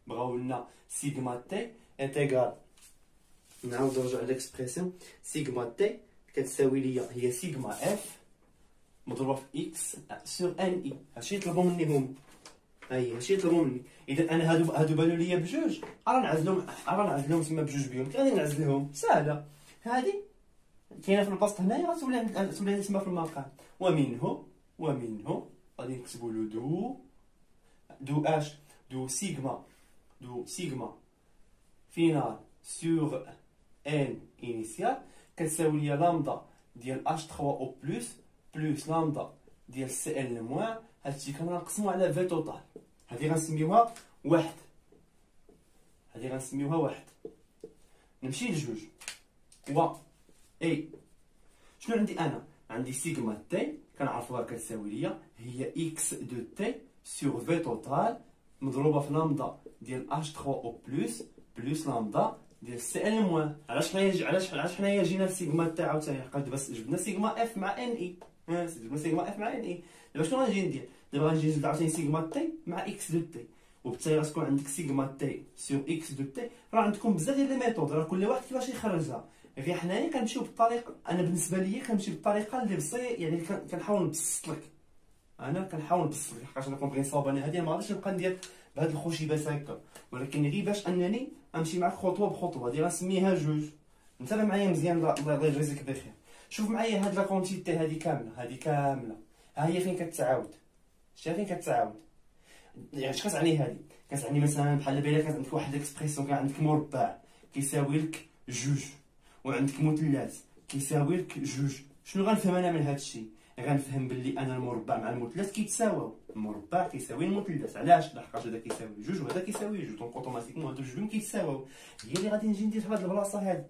بغاو لنا سيغما تي انتيغال. نعاود نرجع ليكسبريسيون. سيغما تي كتساوي ليا هي سيغما اف مضروبه في اكس سور ان اي. هادشي يطلبوا مني هما، هادشي يطلبوا مني. اذا انا هادو بانوا ليا بجوج، راه نعزلهم تما بجوج بيهم. غادي نعزلهم ساهله. هادي كاينه في البسط هنايا، غتولي تما في المقام. ومنه غادي نكتبوا له دو اش دو سيغما فينال سور ان انيسيال كتساوي ليا لامدا ديال اش 3 او بلس لامدا ديال سي ال موان. هادشي كنقسمو على في توتال. هادي غنسميوها واحد. نمشي لجوج. اي شنو عندي انا؟ عندي سيغما تي كنعرفوها كتساوي ليا هي اكس دو تي سور في توتال مضروبه في لامدا ديال اش 3 او بلس لامدا ديال سي ال موان. علاش حنايا جينا لسيغما تي عاوتاني؟ حقاش دابا جبنا سيغما اف مع ان اي. دابا شنو غنجي ندير؟ دابا غنجي نزيد عاوتاني سيغما تي مع اكس دو تي، وبالتالي غتكون عندك سيغما تي سور اكس دو تي. راه عندكم بزاف ديال لي ميثود، راه كل واحد كيفاش يخرجها. غير حنايا كنمشيو بالطريقه، انا بالنسبه ليا كنمشي بالطريقه اللي بسيط، يعني كنحاول نبسط لك. حقاش انا كنبغي نصاوب. انا هادي ما غاديش نبقى ندير بهاد الخشيبات هكا، ولكن غير باش انني امشي معاك خطوه بخطوه. هادي غنسميها جوج. انتبه معايا مزيان، الله يجازيك بخير. شوف معايا هاد لا كونتيتي هادي كامله، ها هي فين كتعاود. شتيها فين كتعاود؟ يعني اش كتعني هادي؟ كتعني مثلا بحال باينه كانت عندك واحد الاكسبريسيون، كان عندك مربع كيساوي لك جوج، وعندك مثلث كيساوي لك جوج. شنو غنفهم انا من هادشي؟ غنفهم باللي انا المربع مع المثلث كيتساواو. المربع كيساوي المثلث. علاش؟ لحقاش هذا كيساوي جوج وهذا كيساوي جوج، دونك اوتوماتيكمون هادو جوج كيتساواو. هي اللي غادي نجي ندير في هاد البلاصه هادي،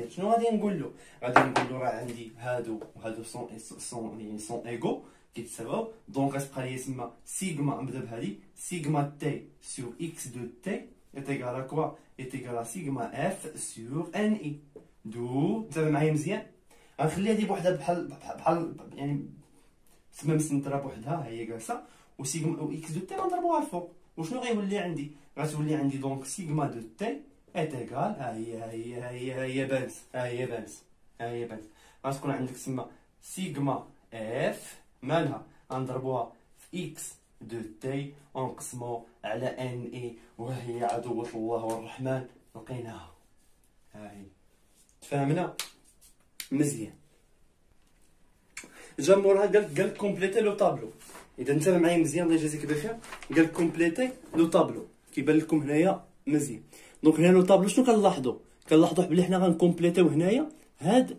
شنو غادي نقول له؟ راه عندي هادو وهادو سون ايغو كيتساواو. دونك غتبقى لي تما سيغما. نبدا بهادي سيغما تي سور اكس دو تي ايتيغال كوا؟ ايتيغال سيغما اف سور ان اي. انتبه معايا مزيان. غنخليها هادي بوحدها بحال يعني تما مسنتره بوحدها، ها هي جالسه. وسيغما و اكس دو تي غنضربوها الفوق. وشنو غيولي عندي؟ غتولي عندي دونك سيغما دو تي ايتيغال ها هي بانت. غتكون عندك تما سيغما اف مالها غنضربوها في اكس دو تي ونقسمو على ان اي، وهي عدوة الله والرحمن. لقيناها، ها هي. تفاهمنا مزيان. جا موراها قالك كومبليتي لو طابلو. اذا انتبه معايا مزيان، الله يجازيك بخير. قالك كومبليتي لو طابلو، كيبان لكم هنايا مزيان. دونك هنا لو طابلو شنو كنلاحظوا بلي حنا غنكومبليتيو هنايا هاد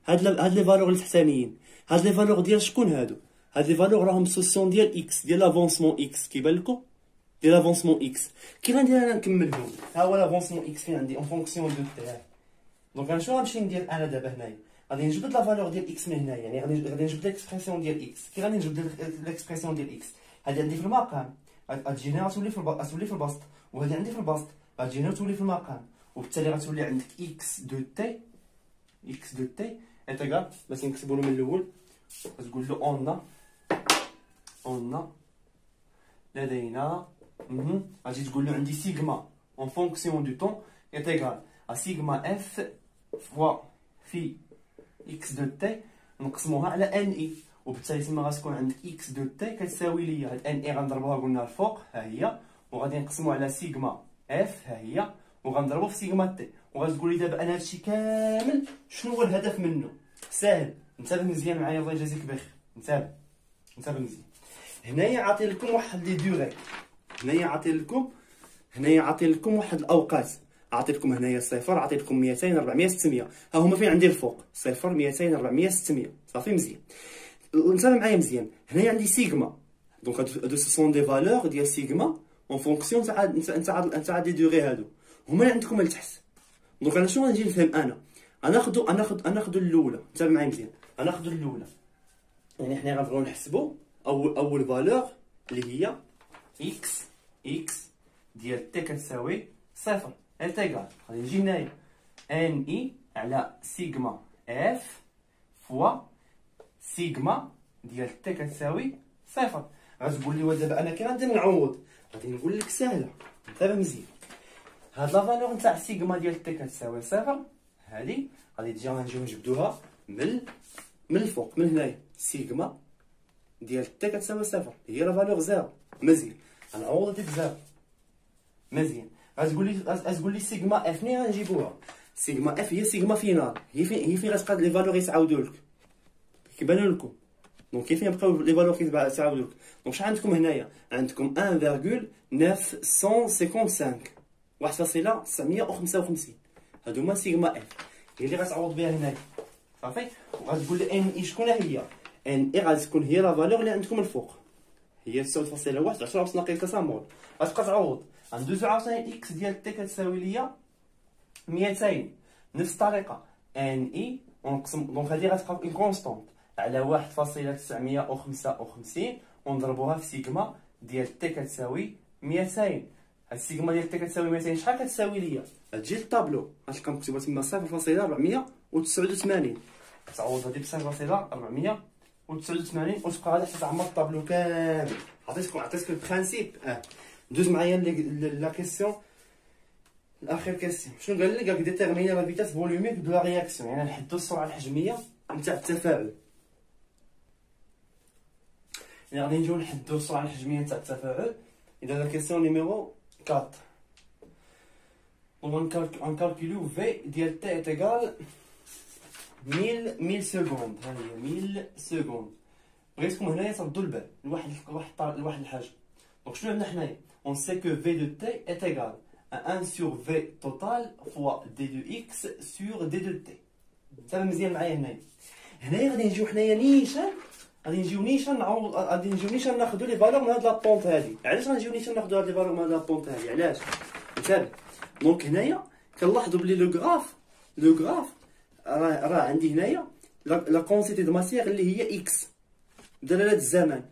لي فالور التحتانيين. هاد لي فالور ديال شكون هادو؟ هاد لي فالور راهم سوسيون ديال اكس، ديال لافونسمون اكس. كيبان لكم ديال لافونسمون اكس. كي غندير انا نكملهم، ها هو لافونسمون اكس فين عندي اون فونكسيون دو تي. دونك انا شنو غنمشي ندير انا دابا هنايا؟ غادي نجبد لا فالور ديال اكس من هنايا، يعني غادي نجبد ليكسبريسيون ديال اكس. كي غادي نجبد ليكسبريسيون ديال اكس، هادي عندي في المقام، غتجي هنا غتولي في البسط، وهادي عندي في البسط غتجي هنا وتولي في المقام. وبالتالي غتولي عندك اكس دو تي ايتيغال. باش نكتبو له من الاول، غتقول له اون لدينا غادي تقول له عندي سيغما اون فونكسيون دو طون ايتيغال سيغما اف فوا في اكس دو تي نقسموها على ان اي. وبالتالي تما غتكون عندك اكس دو تي كتساوي ليا هاد ان اي غنضربوها قلنا الفوق، ها هي، وغادي نقسمو على سيغما اف، ها هي، وغنضربو في سيغما تي. وغتقول لي دابا انا هادشي كامل شنو هو الهدف منه؟ ساهل. انتبه مزيان معايا، الله يجازيك بخير. انتبه مزيان. هنايا عاطي لكم واحد لي دوغي، هنايا عاطي لكم واحد الاوقات. عاطي لكم هنايا صفر، عاطي لكم 200 400 600. ها هما فين عندي الفوق صفر 200 400 600. صافي مزيان. انتبه معايا مزيان. هنايا عندي سيغما، دونك هادو سون دي فالور ديال سيغما اون فونكسيون تاع دي دوغي هادو هما اللي عندكم لتحت. دونك انا شنو غنجي نفهم؟ انا ناخدو الاولى. انتبه معايا مزيان، غناخدو الاولى. يعني حنا غنبغيو نحسبو اول فالور اللي هي اكس ديال تي كتساوي صفر انتيغال. غادي نجي هنايا ان اي على سيغما اف فوا سيغما ديال تي كتساوي صفر. غتقول لي دابا انا كي غندير نعوض، غادي نقول لك سهله. دابا مزيان، هاد لا فالور نتاع سيغما ديال تي كتساوي صفر، هادي غادي تجي غنجيو نجبدوها من الفوق من هنايا. سيغما ديال تي كتساوي صفر هي لا فالور زيرو. مزيان، غنعوض هاديك زيرو. مزيان، غتقول لي سيغما اف منين غنجيبوها؟ سيغما اف هي سيغما فينال، هي فين غتبقى لي فالور يتعاودوا لك، كيبانوا لكم. دونك كيف يبقاو لي فالور كيتعاودوا لك. دونك شحال عندكم هنايا؟ عندكم 1.955 1.955. هادو هما سيغما اف، هي اللي غتعوض بها هنايا. صافي، وغتقول لي ان اي شكون هي؟ ان اي غادي تكون هي لا فالور اللي عندكم الفوق، هي 9.1 10 باش ناقص 3 مول. غتبقى تعوض. غندوزو عاوتاني اكس ديال تي كتساوي ليا 200. نفس الطريقه ان اي ونقسم، دونك هادي غتبقى اون كونستونط على 1.955 ونضربوها في سيغما ديال تي كتساوي 200. هاد السيغما ديال تي كتساوي 200 شحال كتساوي ليا؟ غتجي للطابلو غتلقى مكتوبه تما 0.489. تعوض هادي ب 0.489 وتبقى غادي حتى تعمر الطابلو كامل. عطيتك البرانسيب. دوز معايا لا كيسيون، الاخر كيسيون. شنو قال لك؟ قالك ديتيرميني لا فيتاس فوليوميك دو لا رياكسيون، يعني نحددو السرعه الحجميه نتاع التفاعل. يعني غادي نجيو نحددو السرعه الحجميه نتاع التفاعل. اذا لا كيسيون نيميرو 4 ونكالكوليو في ديال تي ايتيغال 1000 سكوند. ها هي 1000 سكوند. بغيتكم هنايا تردوا البال لواحد الحاجه. دونك شنو عندنا حنايا؟ اون سي كو في دو تي est égal à 1 sur v total fois d de x sur d de t. تفهم مزيان معايا هنايا غادي نجيو حنايا نيشان، غادي نجيو نيشان ناخذوا لي فالور من هاد لابونط هادي. علاش غنجيو نيشان ناخذوا هاد لي فالور من هاد لابونط هادي؟ علاش؟ مثال، دونك هنايا كنلاحظوا بلي لو غراف راه عندي هنايا لا كونسيتي دو ماسيير اللي هي اكس بدلاله الزمن.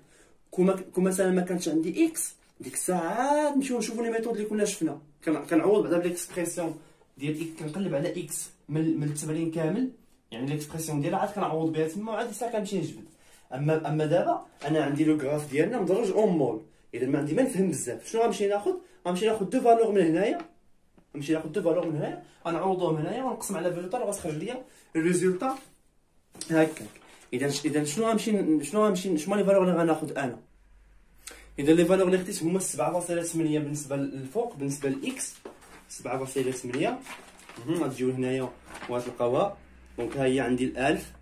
كون مثلا ما كانش عندي اكس ديك الساعه نمشيو نشوفوا لي ميثود اللي كنا شفنا. كنعوض بعدا بالاكسبرسيون ديال اكس، كنقلب على اكس من التمرين كامل، يعني الاكسبرسيون ديالها عاد كنعوض بها تما وعاد الساعه كنمشي نجبد. اما دابا انا عندي لو غراف ديالنا مدرج اون مول، اذا ما عندي ما نفهم بزاف. شنو غنمشي ناخذ دو فالور من هنايا، غنعوضوهم هنايا ونقسم على فيلوطال وغتخرج ليا الريزولطا هكاك. اذا شنو غنمشي شنو لي فالور اللي غناخذ انا؟ اذا لي فالور اللي خديت هما 7.8 بالنسبه للفوق، بالنسبه لاكس 7.8. غتجيو هنايا وغتلقاوها. دونك ها هي عندي الالف،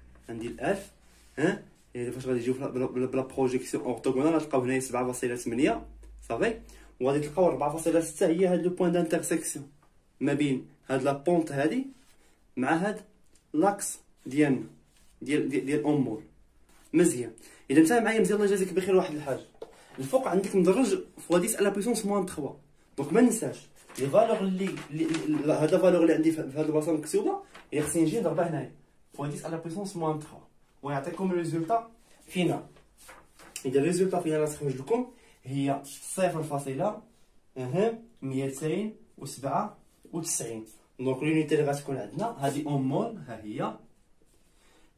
ها اذا فاش غادي يجيو بلا بروجيكسيون اورتوغونال غتلقاو هنايا 7.8 صافي. وغادي تلقاو 4.6 هي هاد لو بوين دانترسيكسيون ما بين هاد لا بونط هادي مع هاد لاكس ديالنا ديال اون مول. مزيان، اذا انت معايا مزيان الله يجازيك بخير. واحد الحاجه، الفوق عندك مدرج فوا 10 على بويسونس موان 3. دونك ما ننساش لي فالور اللي هاد لا فالور اللي عندي في هاد البلاصه مكتوبه هي خصني نجي نضربها هنايا فوا 10 على بويسونس موان 3 ويعطيكم الريزولطا فينال. اذا الريزولطا فينال غتخرج لكم هي 0.297. دونك لونيتي اللي غتكون عندنا هذه اون مول. ها هي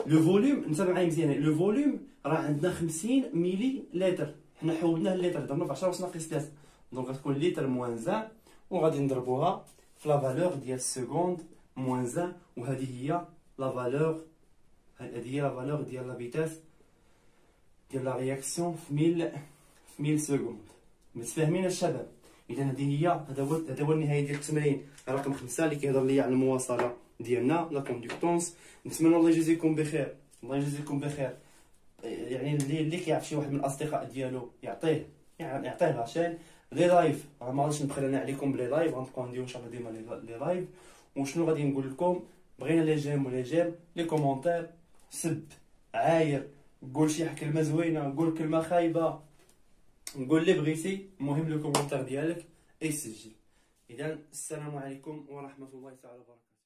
لو فوليوم. انتبه معايا مزيان، لو فوليوم راه عندنا 50 ملي لتر، حنا حولناه لتر درنا ب 10 ناقص 3. دونك غتكون لتر موان زان وغادي نضربوها في لا فالور ديال السكوند موان زان. وهذه هي لا فالور، ديال لا فيتاس ديال لا رياكسيون في 1000 سكوند. متفاهمين الشباب؟ اذا هذا هو النهايه ديال التمرين رقم 5 اللي كيهضر ليا على المواصله ديالنا لا كوندكتونس. نتمنى الله يجازيكم بخير، يعني اللي كيعرف شي واحد من الاصدقاء ديالو يعطيه لاشين لي لايف. ما غاديش نبخل انا عليكم بلي لايف، غنبقاو نديرو ان شاء الله ديما لي لايف. وشنو غادي نقول لكم؟ بغينا لي جيم لي كومونتير، سب عاير، قول شي كلمه زوينه، قول كلمه خايبه، نقول اللي بغيتي، المهم لو كومونتير ديالك يسجل. اذا السلام عليكم ورحمه الله تعالى وبركاته.